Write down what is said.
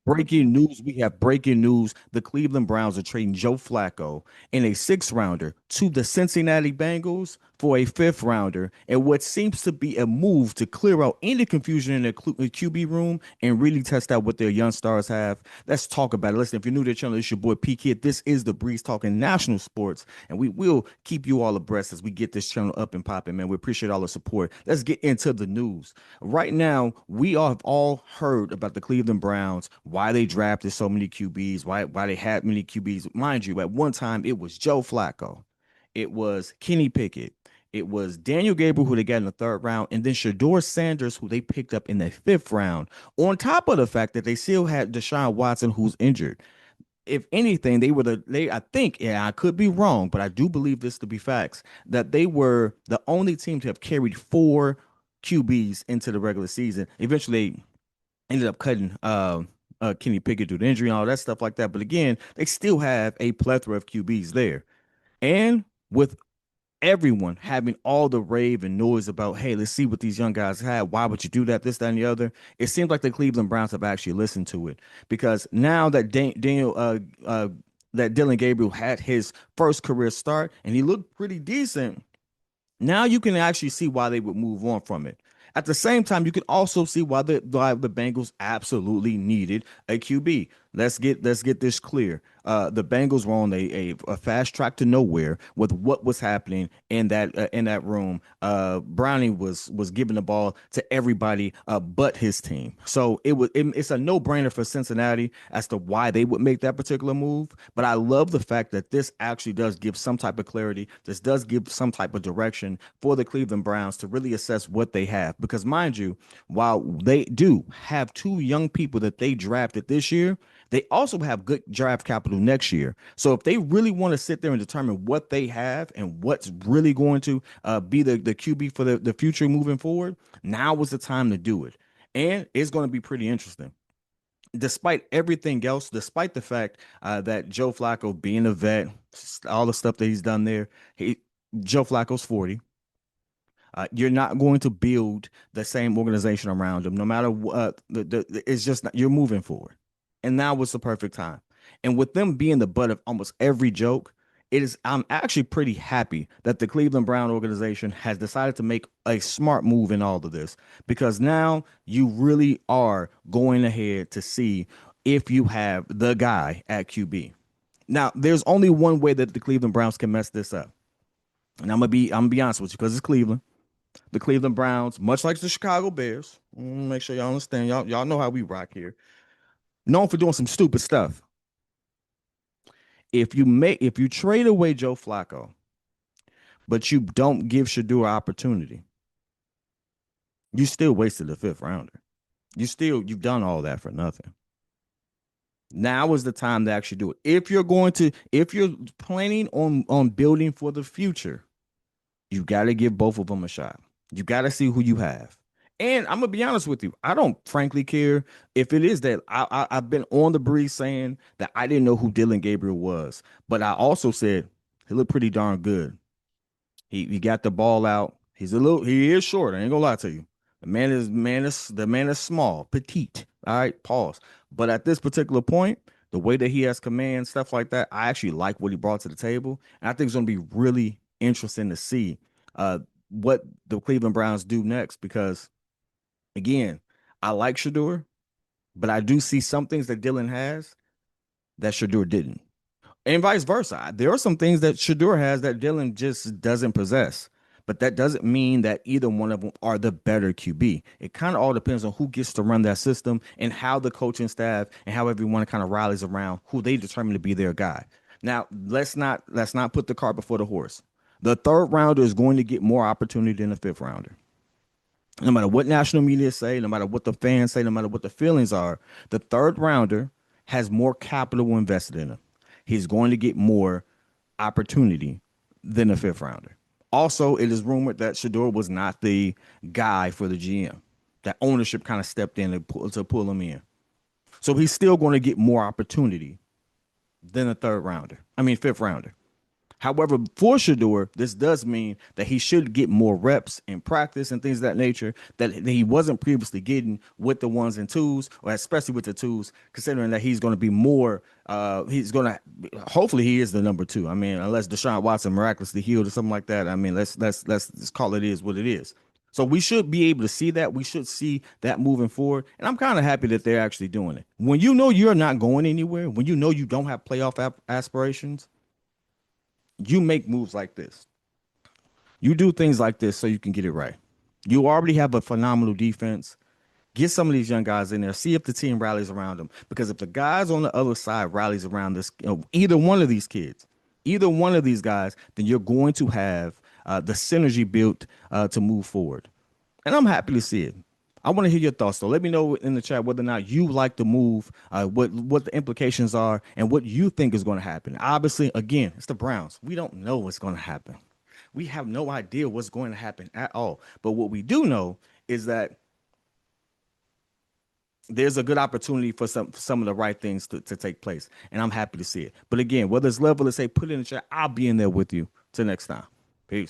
Breaking news. We have breaking news. The Cleveland Browns are trading Joe Flacco in a sixth rounder to the Cincinnati Bengals for a fifth rounder, and what seems to be a move to clear out any confusion in the QB room and really test out what their young stars have. Let's talk about it. Listen, if you're new to the channel, it's your boy P Kid. This is the Breeze talking national sports, and we will keep you all abreast as we get this channel up and popping, man. We appreciate all the support. Let's get into the news. Right now, we all have all heard about the Cleveland Browns, why they drafted so many QBs, why they had many QBs. Mind you, at one time it was Joe Flacco, it was Kenny Pickett, it was Daniel Gabriel, who they got in the third round, and then Shedeur Sanders, who they picked up in the fifth round. On top of the fact that they still had Deshaun Watson, who's injured. If anything, I think, yeah, I could be wrong, but I do believe this to be facts, that they were the only team to have carried four QBs into the regular season. Eventually, they ended up cutting Kenny Pickett due to injury and all that stuff like that. But again, they still have a plethora of QBs there. And with everyone having all the rave and noise about, hey, let's see what these young guys had. Why would you do that? This, that, and the other. It seems like the Cleveland Browns have actually listened to it because now that that Dillon Gabriel had his first career start and he looked pretty decent, now you can actually see why they would move on from it. At the same time, you can also see why the Bengals absolutely needed a QB. Let's get this clear. The Bengals were on a fast track to nowhere with what was happening in that room. Browning was giving the ball to everybody but his team. So it's a no brainer for Cincinnati as to why they would make that particular move. But I love the fact that this actually does give some type of clarity. This does give some type of direction for the Cleveland Browns to really assess what they have. Because mind you, while they do have two young people that they drafted this year, they also have good draft capital next year. So if they really want to sit there and determine what they have and what's really going to be the QB for the future moving forward, now was the time to do it. And it's going to be pretty interesting. Despite everything else, despite the fact that Joe Flacco being a vet, all the stuff that he's done there, Joe Flacco's 40. You're not going to build the same organization around him, no matter what. It's just not, you're moving forward, and now was the perfect time. And with them being the butt of almost every joke, it is. I'm actually pretty happy that the Cleveland Brown organization has decided to make a smart move in all of this because now you really are going ahead to see if you have the guy at QB. Now, there's only one way that the Cleveland Browns can mess this up, and I'm gonna be honest with you because it's Cleveland. The Cleveland Browns, much like the Chicago Bears, make sure y'all understand. Y'all know how we rock here. Known for doing some stupid stuff. If you trade away Joe Flacco, but you don't give Shedeur opportunity, you still wasted the fifth rounder. You've done all that for nothing. Now is the time to actually do it. If you're planning on building for the future, you got to give both of them a shot. You got to see who you have. And I'm gonna be honest with you. I don't frankly care if it is that I've been on the breeze saying that I didn't know who Dillon Gabriel was, but I also said he looked pretty darn good. He got the ball out. He is short. I ain't gonna lie to you. The man is small, petite. All right, pause. But at this particular point, the way that he has command, stuff like that, I actually like what he brought to the table. And I think it's gonna be really interesting to see what the Cleveland Browns do next because again, I like Shedeur, but I do see some things that Dillon has that Shedeur didn't. And vice versa. There are some things that Shedeur has that Dillon just doesn't possess. But that doesn't mean that either one of them are the better QB. It kind of all depends on who gets to run that system and how the coaching staff and how everyone kind of rallies around who they determine to be their guy. Now, let's not put the cart before the horse. The third rounder is going to get more opportunity than the fifth rounder. No matter what national media say, no matter what the fans say, no matter what the feelings are, the third rounder has more capital invested in him. He's going to get more opportunity than the fifth rounder. Also, it is rumored that Shedeur was not the guy for the GM. That ownership kind of stepped in to pull him in. So he's still going to get more opportunity than a third rounder. I mean, fifth rounder. However, for Shedeur, this does mean that he should get more reps in practice and things of that nature that he wasn't previously getting with the ones and twos, or especially with the twos, considering that he's going to be more, he's going to, hopefully he is the number two. I mean, unless Deshaun Watson miraculously healed or something like that. I mean, let's call it is what it is. So we should be able to see that. We should see that moving forward. And I'm kind of happy that they're actually doing it. When you know you're not going anywhere, when you know you don't have playoff aspirations, you make moves like this. You do things like this so you can get it right. You already have a phenomenal defense. Get some of these young guys in there. See if the team rallies around them. Because if the guys on the other side rallies around this, either one of these kids, either one of these guys, then you're going to have the synergy built to move forward. And I'm happy to see it. I want to hear your thoughts, though. Let me know in the chat whether or not you like the move, what the implications are, and what you think is going to happen. Obviously, again, it's the Browns. We don't know what's going to happen. We have no idea what's going to happen at all. But what we do know is that there's a good opportunity for some of the right things to take place. And I'm happy to see it. But again, whether it's level, let's say put it in the chat. I'll be in there with you. Till next time.